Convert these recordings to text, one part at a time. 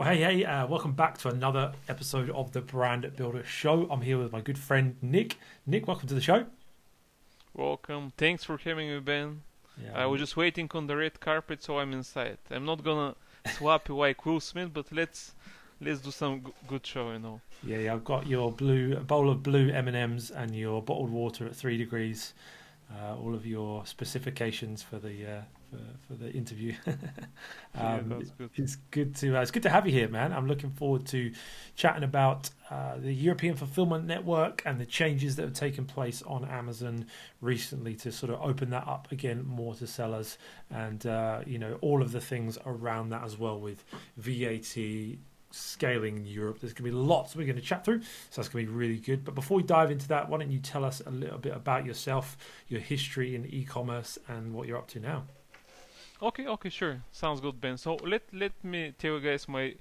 Welcome back to another episode of the Brand Builder Show. I'm here with my good friend Nick. Nick, welcome to the show. Welcome. Thanks for having me, Ben. Yeah, I was just waiting on the red carpet, so I'm inside. I'm not gonna swap you like Will Smith, but let's do some good show. Yeah, I've got your bowl of blue M&Ms and your bottled water at 3 degrees. All of your specifications for the interview. That's good. It's good to have you here, man. I'm looking forward to chatting about the European Fulfilment Network and the changes that have taken place on Amazon recently to sort of open that up again more to sellers, and all of the things around that as well with VAT. Scaling in Europe. There's going to be lots we're going to chat through, so that's going to be really good. But before we dive into that, why don't you tell us a little bit about yourself, your history in e-commerce, and what you're up to now? Okay, sure. Sounds good, Ben. So let me tell you guys my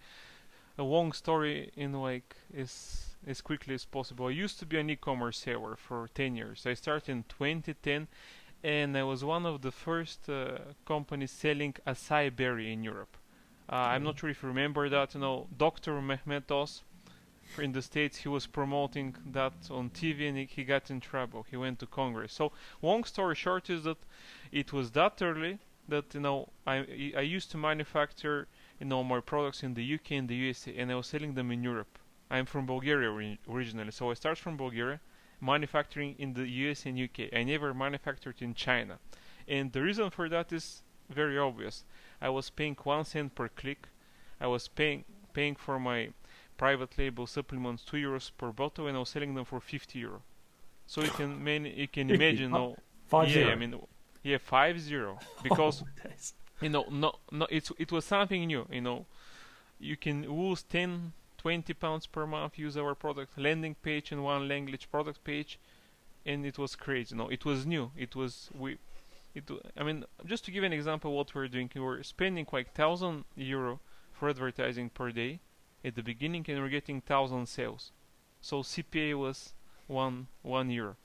a long story in like as quickly as possible. I used to be an e-commerce seller for 10 years. I started in 2010, and I was one of the first companies selling acai berry in Europe. I'm not sure if you remember that. Dr. Mehmet Oz in the States, he was promoting that on TV, and he got in trouble. He went to Congress. So long story short is that it was that early that I used to manufacture my products in the UK and the USA, and I was selling them in Europe. I'm from Bulgaria originally, so I started from Bulgaria, manufacturing in the US and UK. I never manufactured in China, and the reason for that is very obvious. I was paying 1 cent per click. I was paying for my private label supplements €2 per bottle, and I was selling them for €50. So you can imagine. 50. Yeah, I mean, yeah, 50. Because it was something new. You can lose 10, 20 pounds per month. Use our product landing page in one language, product page, and it was crazy. It was new. Just to give an example, what we're doing, we're spending like €1,000 for advertising per day at the beginning, and we're getting 1,000 sales. So CPA was €1,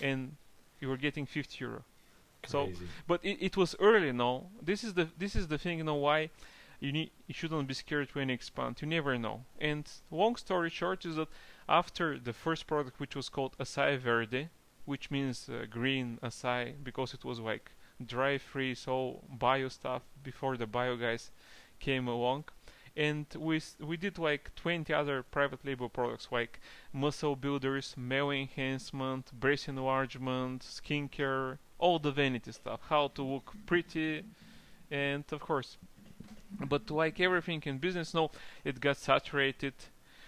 and you were getting €50. So, but it was early. This is the thing. Why you shouldn't be scared when you expand. You never know. And long story short is that after the first product, which was called Acai Verde, which means green acai, because it was like dry free, so bio stuff before the bio guys came along. And we did like 20 other private label products like muscle builders, male enhancement, breast enlargement, skincare, all the vanity stuff, how to look pretty, and of course. But like everything in business, it got saturated.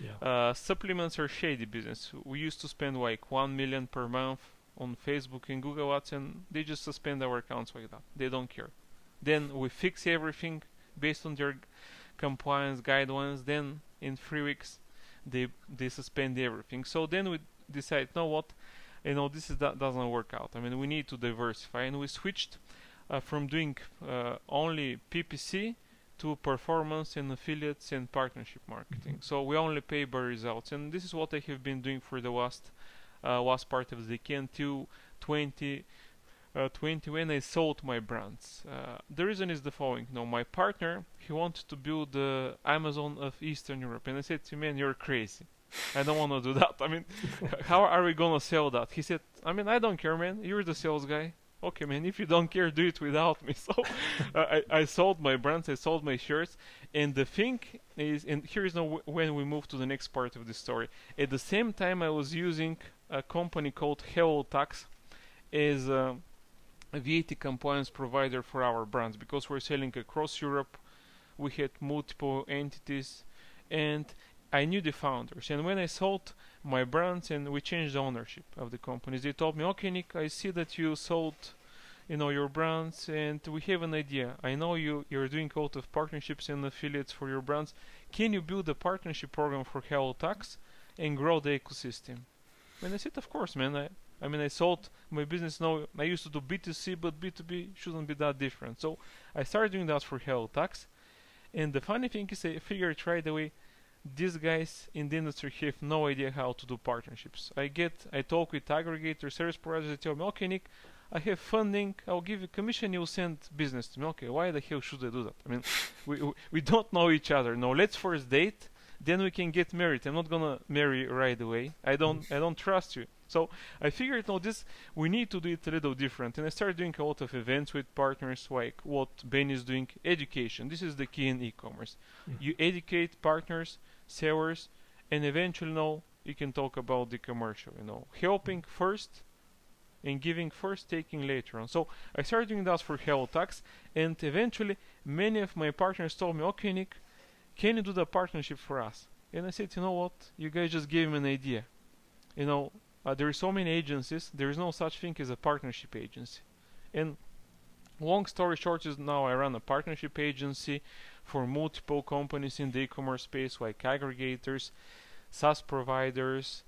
Yeah. Supplements are shady business. We used to spend like 1 million per month on Facebook and Google Ads, and they just suspend our accounts like that. They don't care. Then we fix everything based on their compliance guidelines. Then in 3 weeks, they suspend everything. So then we decide, that doesn't work out. I mean, we need to diversify, and we switched from doing only PPC to performance and affiliates and partnership marketing. So we only pay by results, and this is what I have been doing for the last part of the decade until 2020 when I sold my brands. The reason is the following. My partner, he wanted to build the Amazon of Eastern Europe, and I said to him, man, you're crazy. I don't want to do that. I mean, how are we gonna sell that? He said, I don't care, man. You're the sales guy. Okay, man, if you don't care, do it without me. So I sold my brands, I sold my shirts, and the thing is, and here is now when we move to the next part of the story. At the same time, I was using a company called HelloTax as a VAT compliance provider for our brands, because we're selling across Europe. We had multiple entities, and I knew the founders. And when I sold my brands and we changed the ownership of the companies, they told me, okay, Nick, I see that you sold your brands, and we have an idea. I know you're doing a lot of partnerships and affiliates for your brands. Can you build a partnership program for HelloTax and grow the ecosystem? And I said, of course, man. I sold my business now. I used to do B2C, but B2B shouldn't be that different. So I started doing that for HelloTax. And the funny thing is, I figured right away, these guys in the industry have no idea how to do partnerships. I talk with aggregator service providers. They tell me, okay, Nick, I have funding, I'll give you commission, you'll send business to me. Okay, why the hell should I do that? I mean, we don't know each other. No, let's first date, then we can get married. I'm not gonna marry right away. I don't trust you. So I figured, no, this we need to do it a little different, and I started doing a lot of events with partners, like what Ben is doing. Education. This is the key in e-commerce. You educate partners, sellers, and eventually, no, you can talk about the commercial. Helping first and giving first, taking later on. So I started doing that for HelloTax, and eventually many of my partners told me, okay, Nick, can you do the partnership for us? And I said, you know what? You guys just gave me an idea. There are so many agencies. There is no such thing as a partnership agency. And long story short is now I run a partnership agency for multiple companies in the e-commerce space, like aggregators, SaaS providers,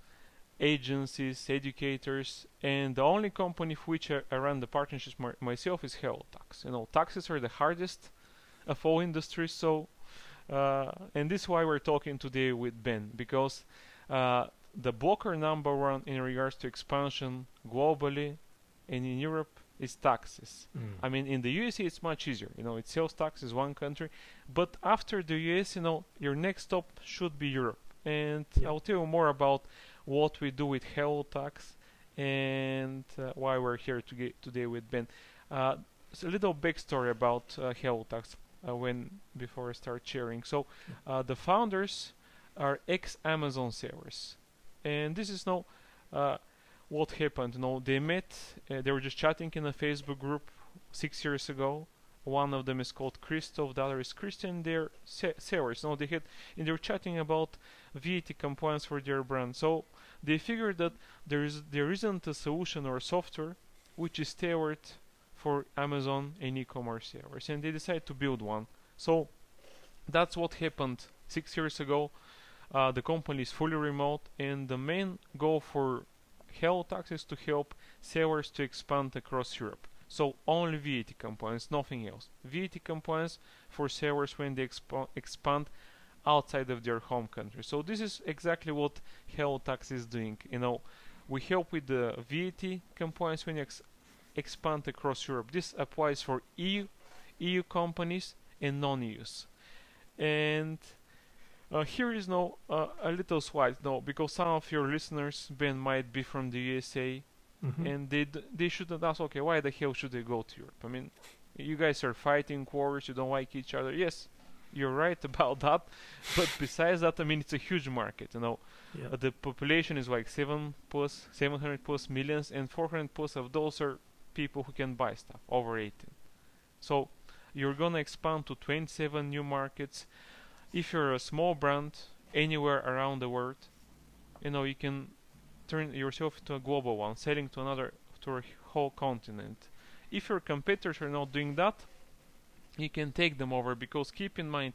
agencies, educators, and the only company for which I run the partnerships myself is HelloTax. Taxes are the hardest of all industries, so and this is why we're talking today with Ben, because the blocker number one in regards to expansion globally and in Europe is taxes. I mean, in the USA it's much easier. It's sales tax is one country, but after the US, your next stop should be Europe. And I'll tell you more about what we do with HelloTax and why we're here today with Ben. So a little backstory about HelloTax before I start sharing. So the founders are ex-Amazon sellers, and this is what happened. They met. They were just chatting in a Facebook group 6 years ago. One of them is called Christoph, the other is Christian. They're sellers. They were chatting about VAT compliance for their brand. So they figured that there isn't a solution or a software which is tailored for Amazon and e-commerce sellers, and they decided to build one. So that's what happened 6 years ago. The company is fully remote, and the main goal for HelloTax is to help sellers to expand across Europe. So only VAT compliance, nothing else. VAT compliance for sellers when they expand outside of their home country. So this is exactly what HelloTax is doing. We help with the VAT compliance when you expand across Europe. This applies for EU companies and non-EUs. And here is a little slide, because some of your listeners, Ben, might be from the USA, and they shouldn't ask, okay, why the hell should they go to Europe? I mean, you guys are fighting wars, you don't like each other. Yes, you're right about that, but besides that, I mean, it's a huge market. The population is like 700 plus millions, and 400 plus of those are people who can buy stuff over 18. So you're gonna expand to 27 new markets. If you're a small brand anywhere around the world, you can turn yourself into a global one, selling to a whole continent. If your competitors are not doing that, you can take them over, because keep in mind,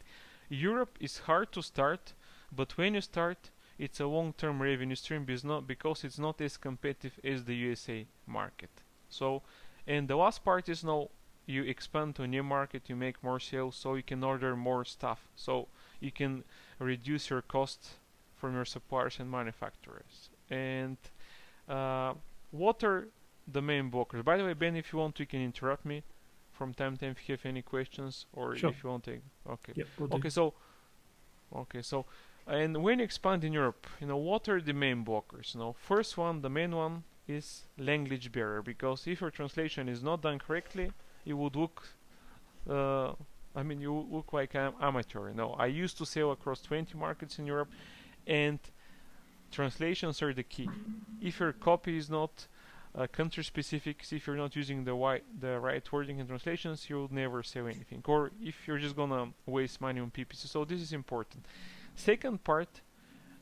Europe is hard to start, but when you start, it's a long-term revenue stream because it's not as competitive as the USA market. So, and the last part is you expand to a new market, you make more sales, so you can order more stuff. So you can reduce your costs from your suppliers and manufacturers. And what are the main blockers? By the way, Ben, if you want, you can interrupt me from time to time if you have any questions, or Sure. if you want to. Okay. Yep, will do. Okay. So, and when you expand in Europe, what are the main blockers? First one, the main one is language barrier, because if your translation is not done correctly, you would look. You look like an amateur. I used to sell across 20 markets in Europe, and translations are the key. If your copy is not country specific, if you're not using the right wording in translations, you'll never sell anything. Or if you're just gonna waste money on PPC. So this is important. Second part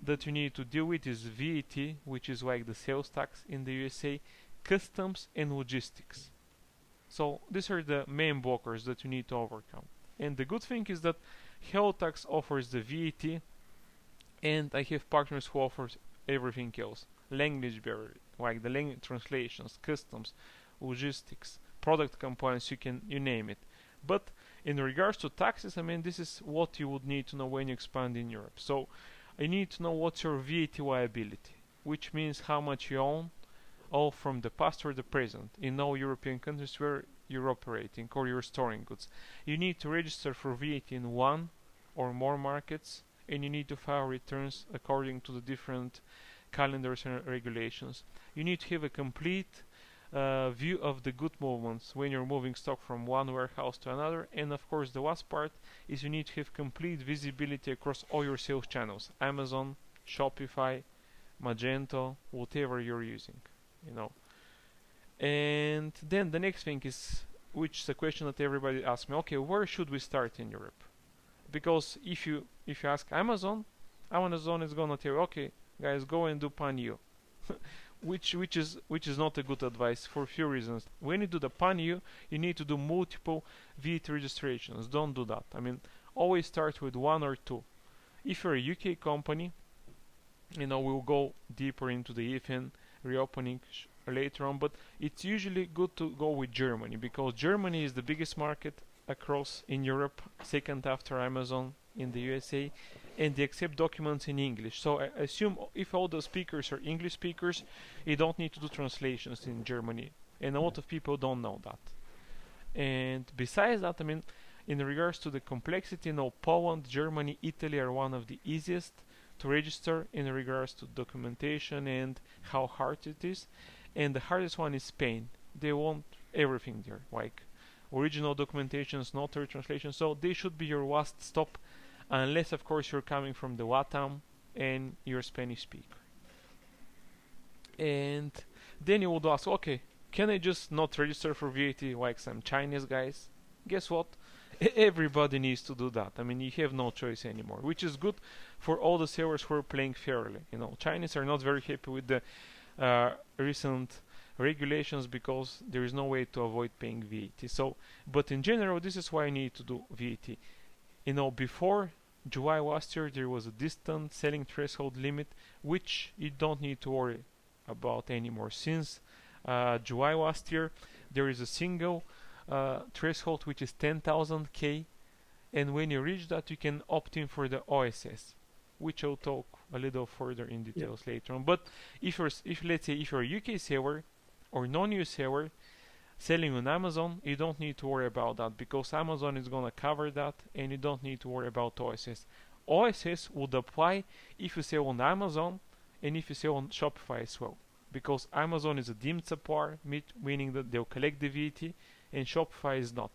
that you need to deal with is VAT, which is like the sales tax in the USA, customs, and logistics. So these are the main blockers that you need to overcome. And the good thing is that HelloTax offers the VAT, and I have partners who offers everything else. Language barrier, like the language translations, customs, logistics, product compliance, you name it. But in regards to taxes, this is what you would need to know when you expand in Europe. So you need to know what's your VAT liability, which means how much you own all from the past or the present in all European countries where you're operating or you're storing goods. You need to register for VAT in one or more markets, and you need to file returns according to the different calendars and regulations. You need to have a complete view of the good movements when you're moving stock from one warehouse to another, and of course the last part is you need to have complete visibility across all your sales channels: Amazon, Shopify, Magento, whatever you're using, you know. And then the next thing is, which is a question that everybody asks me: okay, where should we start in Europe? Because if you ask Amazon, Amazon is gonna tell you, okay, guys, go and do pan-EU, which is not a good advice for a few reasons. When you do the pan-EU, you need to do multiple VAT registrations. Don't do that. I mean, always start with one or two. If you're a UK company, we'll go deeper into the EFN reopening later on, but it's usually good to go with Germany, because Germany is the biggest market across in Europe, second after Amazon in the USA, and they accept documents in English. So I assume if all the speakers are English speakers, you don't need to do translations in Germany, and a lot of people don't know that. And besides that, I mean, in regards to the complexity, Poland, Germany, Italy are one of the easiest to register in regards to documentation and how hard it is. And the hardest one is Spain. They want everything there, like original documentations, notary translation. So they should be your last stop, unless of course you're coming from the LATAM and you're Spanish speaker. And then you would ask, okay, can I just not register for VAT like some Chinese guys? Guess what? Everybody needs to do that. I mean, you have no choice anymore, which is good for all the sellers who are playing fairly. Chinese are not very happy with the recent regulations because there is no way to avoid paying VAT. So, but in general, this is why I need to do VAT. Before July last year, there was a distant selling threshold limit, which you don't need to worry about anymore. Since July last year, there is a single threshold which is 10,000 K, and when you reach that, you can opt in for the OSS, which I'll talk a little further in details later on. But if let's say if you're a UK seller or non-EU seller selling on Amazon, you don't need to worry about that, because Amazon is gonna cover that, and you don't need to worry about OSS. OSS would apply if you sell on Amazon and if you sell on Shopify as well, because Amazon is a deemed supplier, meaning that they'll collect the VAT, and Shopify is not.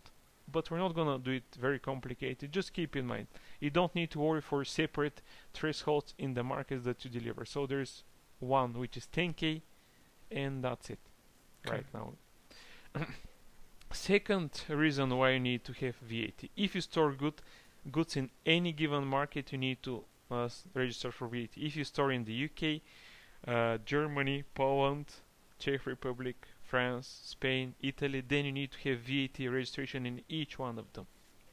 But we're not gonna do it very complicated. Just keep in mind, you don't need to worry for separate thresholds in the markets that you deliver. So there's one which is 10K, and that's it right now. Second reason why you need to have VAT: if you store goods in any given market, you need to register for VAT. If you store in the UK, Germany, Poland, Czech Republic, France, Spain, Italy, then you need to have VAT registration in each one of them.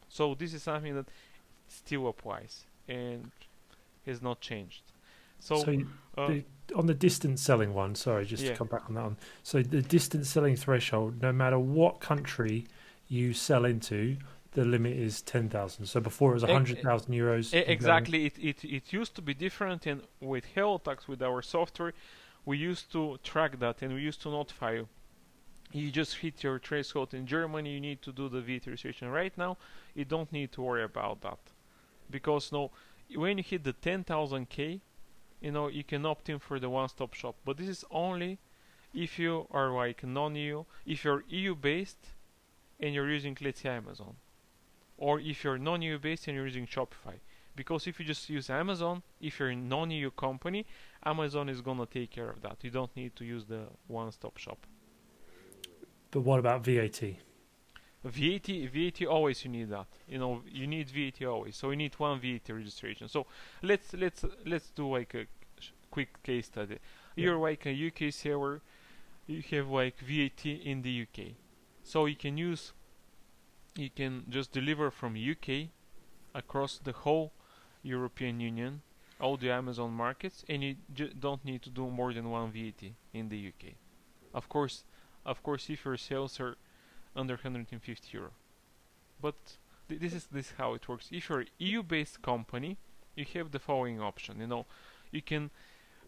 So this is something that still applies and has not changed. So on the distance selling one, sorry, just to come back on that one. So the distance selling threshold, no matter what country you sell into, the limit is 10,000. So before it was 100,000 euros. Exactly. It used to be different, and with HelloTax, with our software, we used to track that, and we used to notify you. You just hit your threshold in Germany, you need to do the VAT registration. Right now, you don't need to worry about that, because when you hit the 10,000 K, you can opt in for the one-stop shop. But this is only if you are like non-EU, if you're EU based and you're using, let's say, Amazon, or if you're non-EU based and you're using Shopify. Because if you just use Amazon, if you're a non-EU company, Amazon is gonna take care of that. You don't need to use the one-stop shop. But what about VAT? VAT always you need that. You need VAT always. So you need one VAT registration. So let's do like a quick case study. You're like a UK seller. You have like VAT in the UK. So you can just deliver from UK across the whole European Union, all the Amazon markets, and you don't need to do more than one VAT in the UK. Of course, if your sales are under 150 euro. But this is how it works. If you're an EU-based company, you have the following option. You can,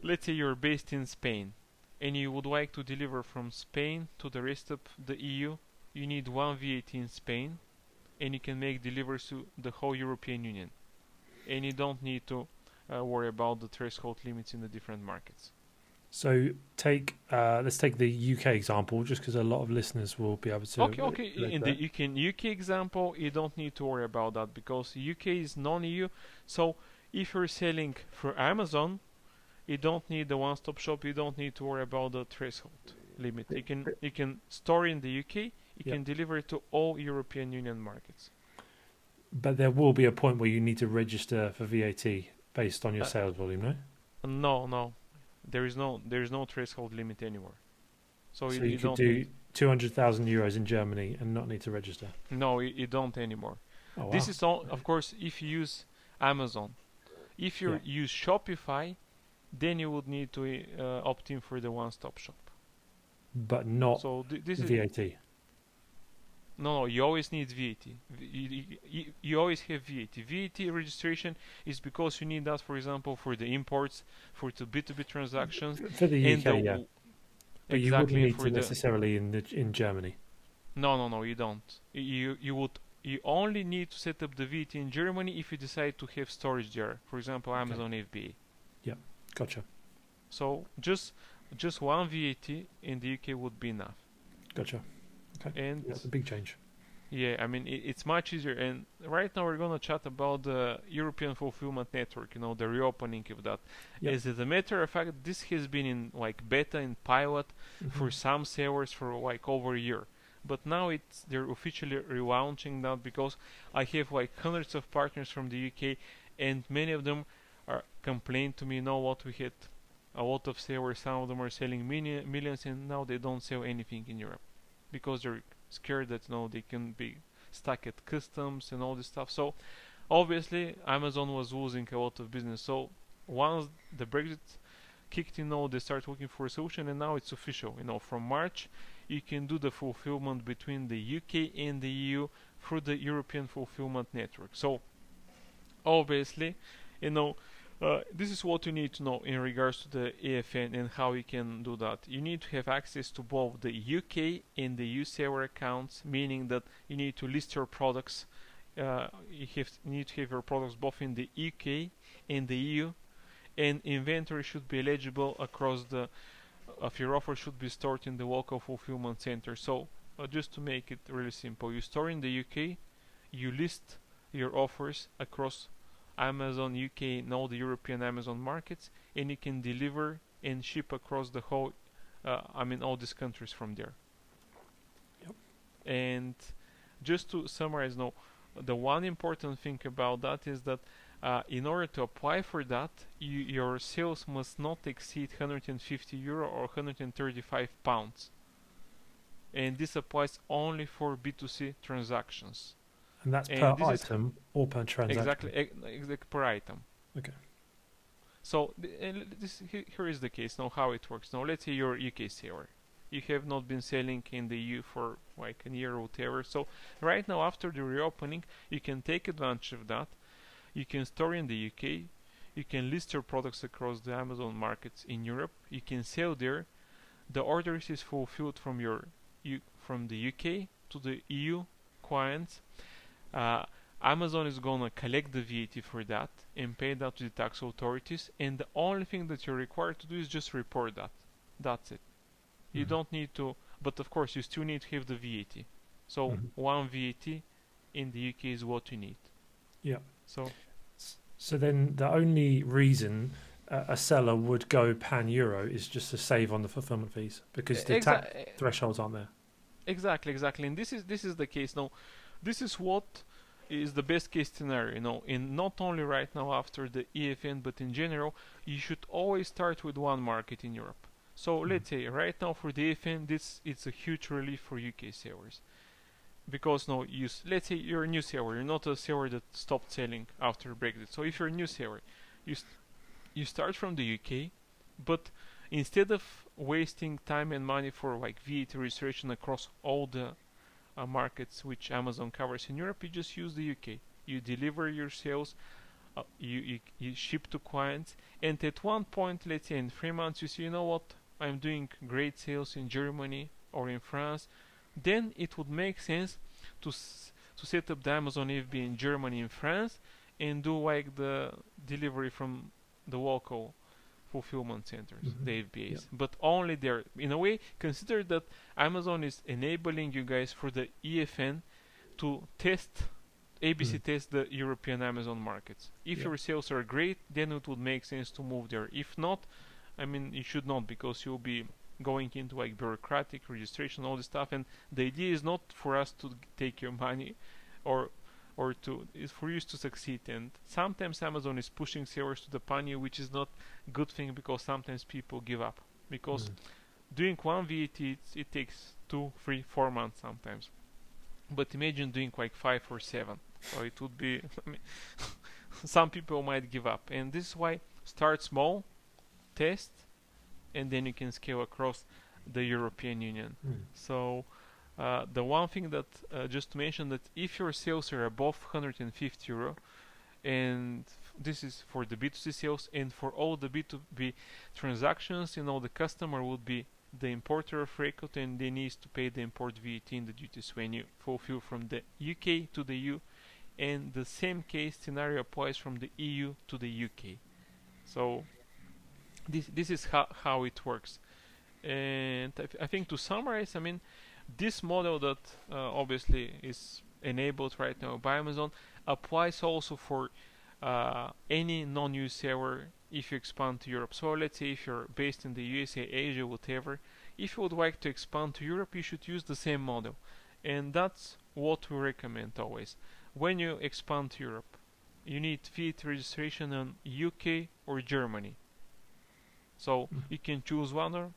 let's say you're based in Spain, and you would like to deliver from Spain to the rest of the EU, you need one VAT in Spain, and you can make deliveries to the whole European Union. And you don't need to worry about the threshold limits in the different markets. So let's take the UK example, just because a lot of listeners will be able to. Okay. In the UK example, you don't need to worry about that because UK is non-EU. So if you're selling for Amazon, you don't need the one-stop shop. You don't need to worry about the threshold limit. You can store in the UK. You can deliver it to all European Union markets. But there will be a point where you need to register for VAT based on your sales volume, no? No. There is no threshold limit anymore. So you could do 200,000 euros in Germany and not need to register. No, you don't anymore. Oh, wow. This is all, of course, if you use Amazon. If you use Shopify, then you would need to opt in for the one-stop shop. But not this VAT. No, you always need VAT. You always have VAT. VAT registration is because you need that, for example, for the imports, for the B2B transactions. For the UK, But you wouldn't need to necessarily in Germany. No, you don't. You only need to set up the VAT in Germany if you decide to have storage there. For example, Amazon FBA. Yeah, gotcha. So just one VAT in the UK would be enough. Gotcha. Okay. And that's a big change. Yeah, I mean it's much easier. And right now we're gonna chat about the European Fulfillment Network. The reopening of that. Yep. As a matter of fact, this has been in beta and pilot for some sellers for over a year. But now they're officially relaunching that because I have hundreds of partners from the UK, and many of them are complained to me. We had a lot of sellers. Some of them are selling millions, and now they don't sell anything in Europe because they're scared that they can be stuck at customs and all this stuff. So obviously Amazon was losing a lot of business. So once the Brexit kicked in, they start looking for a solution, and now it's official. From March you can do the fulfillment between the UK and the EU through the European Fulfillment Network. So obviously, this is what you need to know in regards to the AFN and how you can do that. You need to have access to both the UK and the EU seller accounts, meaning that you need to list your products. You need to have your products both in the UK and the EU, and inventory should be eligible across of your offer should be stored in the local fulfillment center. So just to make it really simple, you store in the UK, you list your offers across Amazon UK and all the European Amazon markets, and you can deliver and ship across the whole all these countries from there. Yep. And just to summarize now, the one important thing about that is that in order to apply for that, your sales must not exceed €150 or £135, and this applies only for B2C transactions. And that's per item or per transaction? Exactly per item. Okay. So here is the case. Now how it works. Now let's say you're a UK seller. You have not been selling in the EU for a year or whatever. So right now, after the reopening, you can take advantage of that. You can store in the UK. You can list your products across the Amazon markets in Europe. You can sell there. The orders is fulfilled from the UK to the EU clients. Amazon is gonna collect the VAT for that and pay that to the tax authorities, and the only thing that you're required to do is just report that. That's it. You don't need to, but of course you still need to have the VAT. So one VAT in the UK is what you need. Yeah. So then the only reason a seller would go pan-Euro is just to save on the fulfillment fees because the tax thresholds aren't there. Exactly. And this is the case now. This is what is the best case scenario, in not only right now after the EFN, but in general, you should always start with one market in Europe. So let's say right now for the EFN, it's a huge relief for UK sellers. Because let's say you're a new seller, you're not a seller that stopped selling after Brexit. So if you're a new seller, you start from the UK, but instead of wasting time and money for VAT registration across all the markets which Amazon covers in Europe, you just use the UK. You deliver your sales, you ship to clients, and at one point, let's say in 3 months, you see, I'm doing great sales in Germany or in France, then it would make sense to to set up the Amazon FBA in Germany and France and do like the delivery from the local fulfillment centers, the FBAs, Yeah. but only there. In a way, consider that Amazon is enabling you guys for the EFN to test ABC test the European Amazon markets. If Yeah. your sales are great, then it would make sense to move there. If not, I mean, you should not, because you'll be going into like bureaucratic registration, all this stuff. And the idea is not for us to take your money, or to is for you to succeed. And sometimes Amazon is pushing sellers to the panic, which is not good thing, because sometimes people give up, because doing one VAT it takes 2, 3, 4 months sometimes. But imagine doing like 5 or 7. So it would be, I mean, some people might give up. And this is why start small, test, and then you can scale across the European Union. So the one thing that, just to mention, that if your sales are above €150, and this is for the B2C sales, and for all the B2B transactions, the customer would be the importer of record, and they need to pay the import VAT in the duties when you fulfill from the UK to the EU, and the same case scenario applies from the EU to the UK. So this is how it works. And I think, to summarize, I mean, this model that obviously is enabled right now by Amazon applies also for any non-EU seller if you expand to Europe. So let's say if you're based in the USA, Asia, whatever, if you would like to expand to Europe, you should use the same model. And that's what we recommend always. When you expand to Europe, you need VAT registration in UK or Germany. So you can choose one, or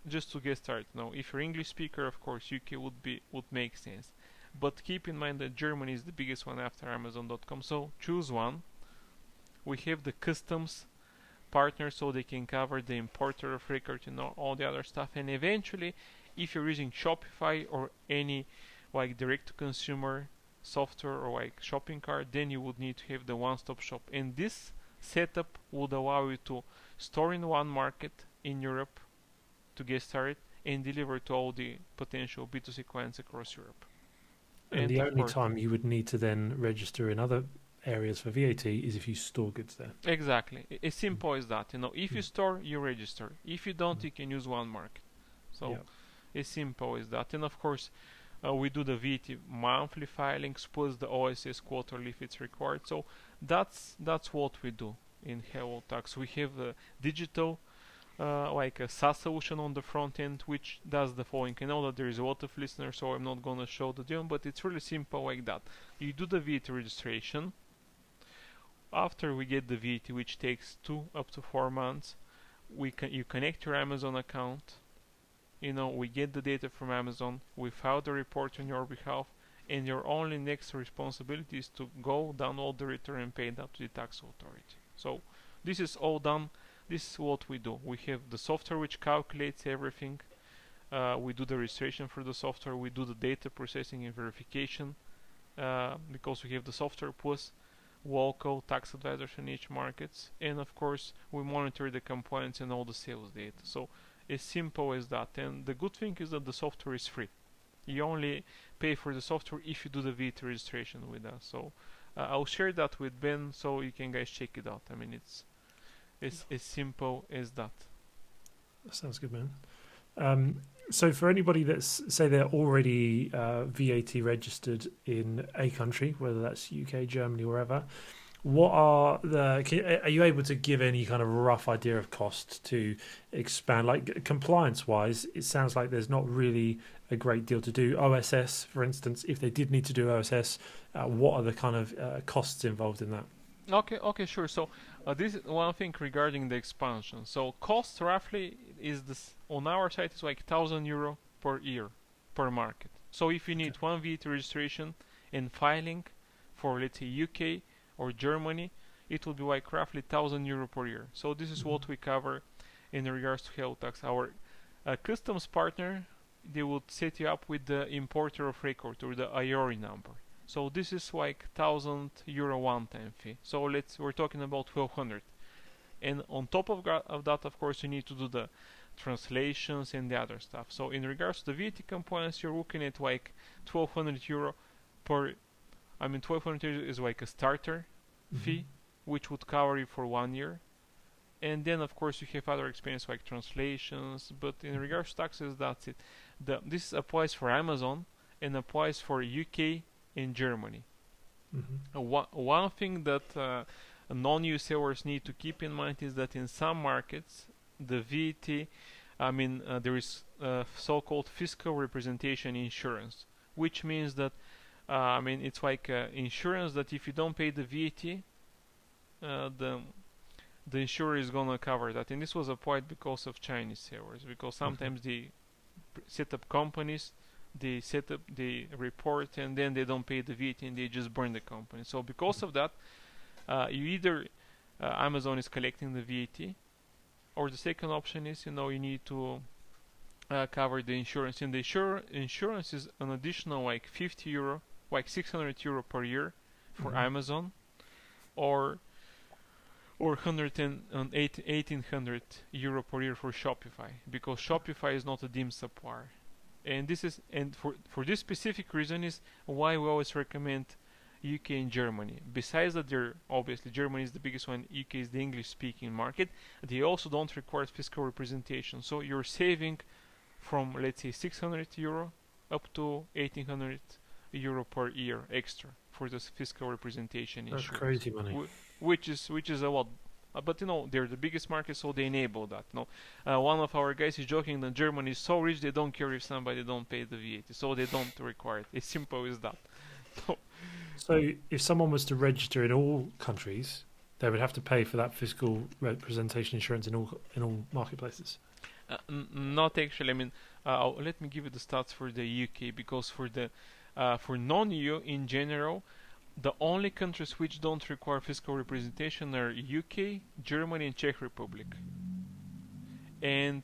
just to get started. Now, if you're English speaker, of course, UK would make sense. But keep in mind that Germany is the biggest one after Amazon.com. So choose one. We have the customs partner, so they can cover the importer of record and all the other stuff. And eventually, if you're using Shopify or any like direct-to-consumer software or like shopping cart, then you would need to have the one-stop shop. And this setup would allow you to store in one market in Europe to get started and deliver to all the potential B2C clients across Europe. And the only time you would need to then register in other areas for VAT is if you store goods there. Exactly. As simple as that. If you store, you register. If you don't, you can use one market. So as simple as that. And of course, we do the VAT monthly filings plus the OSS quarterly if it's required. So that's what we do in HelloTax. We have a digital, like a SaaS solution on the front end, which does the following. I know that there is a lot of listeners, so I'm not going to show the demo, but it's really simple like that. You do the VAT registration. After we get the VAT, which takes 2 up to 4 months, you connect your Amazon account. We get the data from Amazon. We file the report on your behalf, and your only next responsibility is to go download the return and pay that to the tax authority. So this is all done. This is what we do. We have the software which calculates everything. We do the registration for the software. We do the data processing and verification, because we have the software plus local tax advisors in each markets. And of course, we monitor the compliance and all the sales data. So as simple as that. And the good thing is that the software is free. You only pay for the software if you do the VAT registration with us. So I'll share that with Ben so you can guys check it out. I mean, it's as simple as that. That sounds good, man. So for anybody that's, say they're already VAT registered in a country, whether that's UK, Germany, wherever, are you able to give any kind of rough idea of cost to expand? Like compliance wise, it sounds like there's not really a great deal to do. OSS, for instance, if they did need to do OSS, what are the kind of costs involved in that? Okay, sure. So this is one thing regarding the expansion. So cost roughly is this on our site is like €1,000 per year per market. So if you need one VAT registration and filing for, let's say, UK or Germany, it will be like roughly €1,000 per year. So this is what we cover in regards to HelloTax. Our customs partner, they would set you up with the importer of record or the IORI number. So this is like €1,000 one-time fee. So we're talking about 1,200. And on top of that, of course, you need to do the translations and the other stuff. So in regards to the VAT components, you're looking at like 1,200 euro per. I mean, 1,200 euro is like a starter fee, which would cover you for 1 year. And then, of course, you have other expenses like translations. But in regards to taxes, that's it. This applies for Amazon and applies for UK and Germany. One thing that non-EU sellers need to keep in mind is that in some markets, the VAT, there is so-called fiscal representation insurance, which means that, it's like insurance that if you don't pay the VAT, the insurer is gonna cover that. And this was applied because of Chinese sellers, because sometimes they set up companies, they report, and then they don't pay the VAT and they just burn the company. So because of that, you either Amazon is collecting the VAT, or the second option is you need to cover the insurance. And the insurance is an additional like 50 euro, like 600 euro per year for Amazon, or 1,800 euro per year for Shopify, because Shopify is not a deemed supplier. And for this specific reason is why we always recommend UK and Germany. Besides that, obviously Germany is the biggest one, UK is the English-speaking market. They also don't require fiscal representation, so you're saving from, let's say, 600 euro up to 1,800 euro per year extra for this fiscal representation insurance. That's crazy money. Which is a lot. But they're the biggest market, so they enable that. One of our guys is joking that Germany is so rich they don't care if somebody don't pay the VAT, so they don't require it. It's simple as that. So if someone was to register in all countries, they would have to pay for that fiscal representation insurance in all marketplaces. Not actually. Let me give you the stats for the UK, because for non-EU in general, the only countries which don't require fiscal representation are UK, Germany, and Czech Republic. And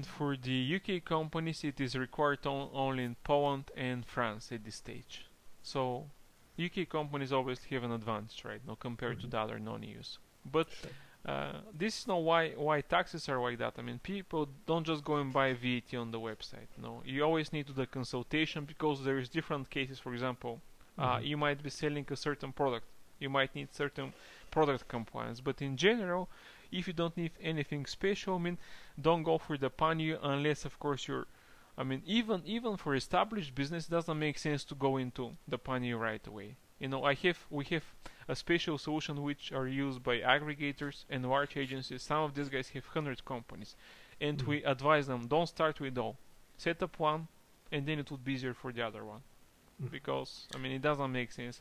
for the UK companies, it is required only in Poland and France at this stage. So UK companies obviously have an advantage, right, compared to the other non-EUs. But this is not why taxes are like that. People don't just go and buy VAT on the website. You always need to do the consultation, because there is different cases. For example, you might be selling a certain product. You might need certain product compliance. But in general, if you don't need anything special, don't go for the pan-EU unless, of course, you're. Even for established business, it doesn't make sense to go into the pan-EU right away. We have a special solution which are used by aggregators and large agencies. Some of these guys have 100 companies, and we advise them, don't start with all. Set up one, and then it would be easier for the other one. Because it doesn't make sense.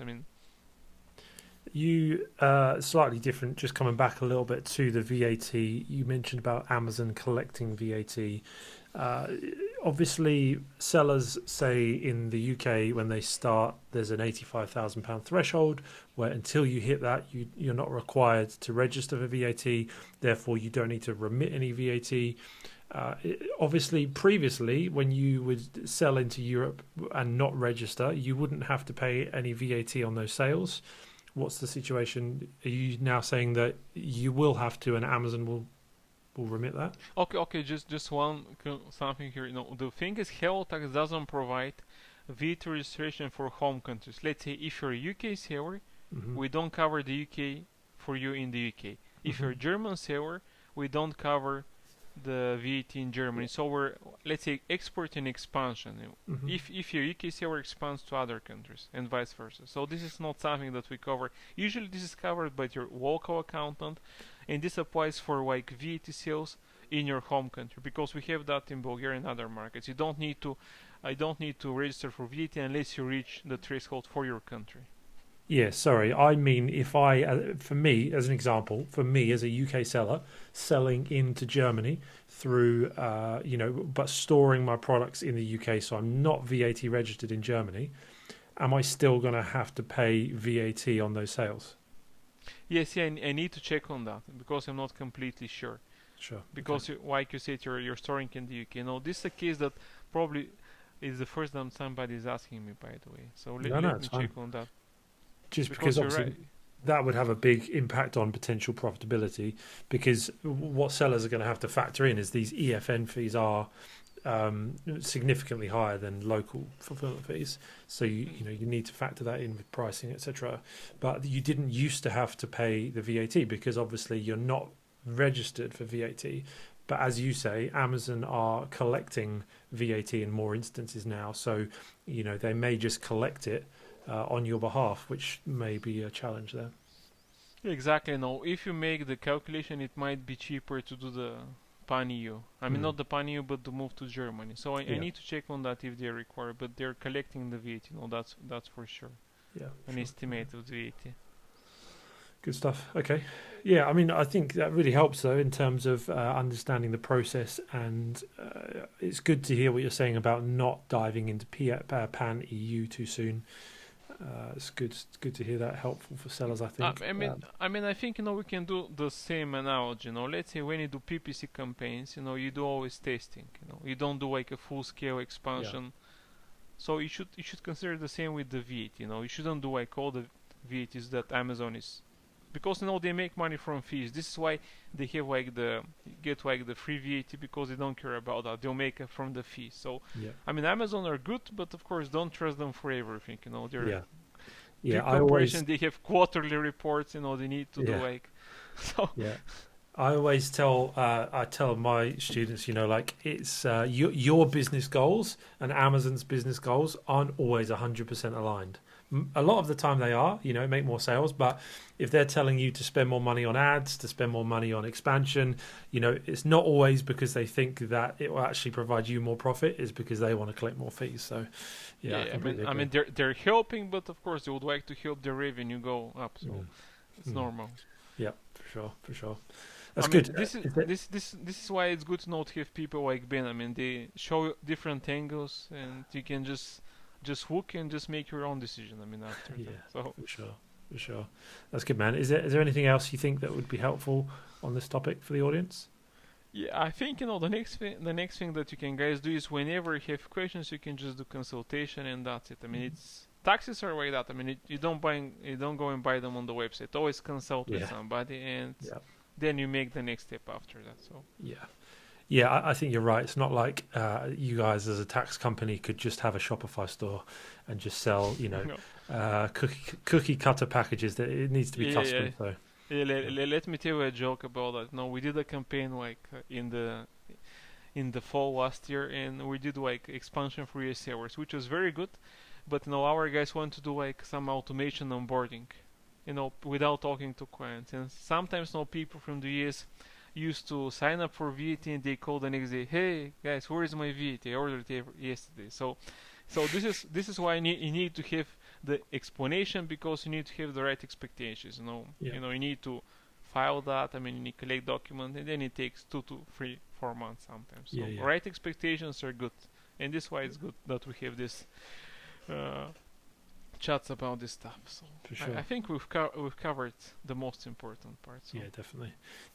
You slightly different. Just coming back a little bit to the VAT, you mentioned about Amazon collecting VAT. Obviously, sellers say in the UK when they start, there's an £85,000 threshold where until you hit that, you're not required to register for VAT. Therefore, you don't need to remit any VAT. Obviously, previously, when you would sell into Europe and not register, you wouldn't have to pay any VAT on those sales. What's the situation? Are you now saying that you will have to, and Amazon will remit that? Okay. Just something here. The thing is, HelloTax doesn't provide VAT registration for home countries. Let's say if you're a UK seller, we don't cover the UK for you in the UK. If you're a German seller, we don't cover the VAT in Germany. So we're, let's say, export and expansion. If your UK seller expands to other countries and vice versa. So this is not something that we cover. Usually this is covered by your local accountant, and this applies for like VAT sales in your home country, because we have that in Bulgaria and other markets. I don't need to register for VAT unless you reach the threshold for your country. Yeah, sorry. I mean, for me, as an example, for me as a UK seller selling into Germany through, but storing my products in the UK, so I'm not VAT registered in Germany, am I still going to have to pay VAT on those sales? Yes, I need to check on that, because I'm not completely sure. Sure. Because, like you said, you're storing in the UK. This is a case that probably is the first time somebody is asking me, by the way. So let me check on that. Just because obviously that would have a big impact on potential profitability, because what sellers are going to have to factor in is these EFN fees are significantly higher than local fulfillment fees. So you need to factor that in with pricing, etc. But you didn't used to have to pay the VAT because obviously you're not registered for VAT. But as you say, Amazon are collecting VAT in more instances now. So they may just collect it on your behalf, which may be a challenge there. Exactly. No, if you make the calculation, it might be cheaper to do the pan-EU. I mean, not the pan-EU, but to move to Germany. So I need to check on that if they require. But they're collecting the VAT. That's for sure. Yeah. An estimate of the VAT. Good stuff. Okay. Yeah, I mean, I think that really helps, though, in terms of understanding the process. And it's good to hear what you're saying about not diving into pan-EU too soon. It's good to hear that, helpful for sellers, I think. I think we can do the same analogy. Let's say when you do PPC campaigns, you do always testing. You don't do like a full-scale expansion. Yeah. So you should consider the same with the VAT. You shouldn't do like all the VATs that Amazon is, because they make money from fees. This is why they have get the free VAT, because they don't care about that. They'll make it from the fees. So Amazon are good, but of course don't trust them for everything. They're big corporations. They have quarterly reports. They need to do like so. Yeah. I always tell my students, it's your business goals and Amazon's business goals aren't always 100% aligned. A lot of the time they are, make more sales, but if they're telling you to spend more money on ads, to spend more money on expansion, it's not always because they think that it will actually provide you more profit. It's because they want to collect more fees. So, I mean, they're helping, but of course they would like to help their revenue go up. So it's normal. Yeah, for sure. That's good. This is why it's good to not have people like Ben. I mean, they show different angles, and you can just look and just make your own decision. I mean, after that. So for sure. That's good, man. Is there anything else you think that would be helpful on this topic for the audience? Yeah, I think the next thing that you can guys do is whenever you have questions, you can just do consultation, and that's it. I mean, taxes are like that. I mean, you don't go and buy them on the website. Always consult with somebody, and then you make the next step after that. So yeah, I think you're right. It's not like you guys as a tax company could just have a Shopify store and just sell cookie cutter packages. That it needs to be custom. So let me tell you a joke about that. No, we did a campaign in the fall last year, and we did expansion for resellers, which was very good. But our guys want to do some automation onboarding, without talking to clients. And sometimes people from the US used to sign up for VAT, and they call the next day, "Hey guys, where is my VAT? I ordered it yesterday." So this is why you need to have the explanation, because you need to have the right expectations. You need to file that. I mean, you need to collect document, and then it takes 2 to 3, 4 months sometimes. So right expectations are good, and this is why it's good that we have this chats about this stuff. So for sure. I think we've covered the most important parts. So. Yeah,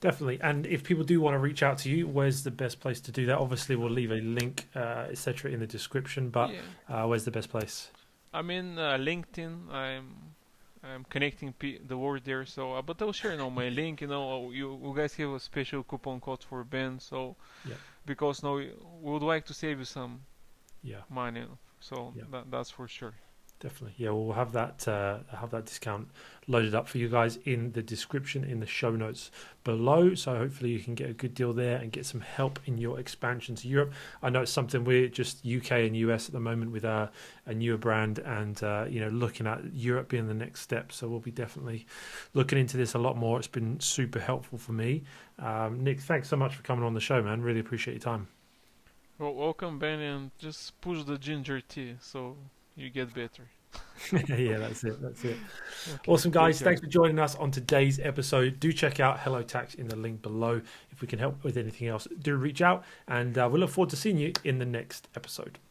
definitely. And if people do want to reach out to you, where's the best place to do that? Obviously, we'll leave a link, etc., in the description. But where's the best place? I mean, LinkedIn. I'm connecting the word there. So, but I'll share my link. You guys have a special coupon code for Ben. So, because we would like to save you some money. So that's for sure. Definitely. Yeah, we'll have that discount loaded up for you guys in the description, in the show notes below. So hopefully you can get a good deal there and get some help in your expansion to Europe. I know it's something we're just UK and US at the moment with a newer brand, and looking at Europe being the next step. So we'll be definitely looking into this a lot more. It's been super helpful for me. Nick, thanks so much for coming on the show, man. Really appreciate your time. Well, welcome, Ben, and just push the ginger tea so you get better. Yeah, that's it. Okay. Awesome, guys. Thanks for joining us on today's episode. Do check out HelloTax in the link below. If we can help with anything else, do reach out, and we look forward to seeing you in the next episode.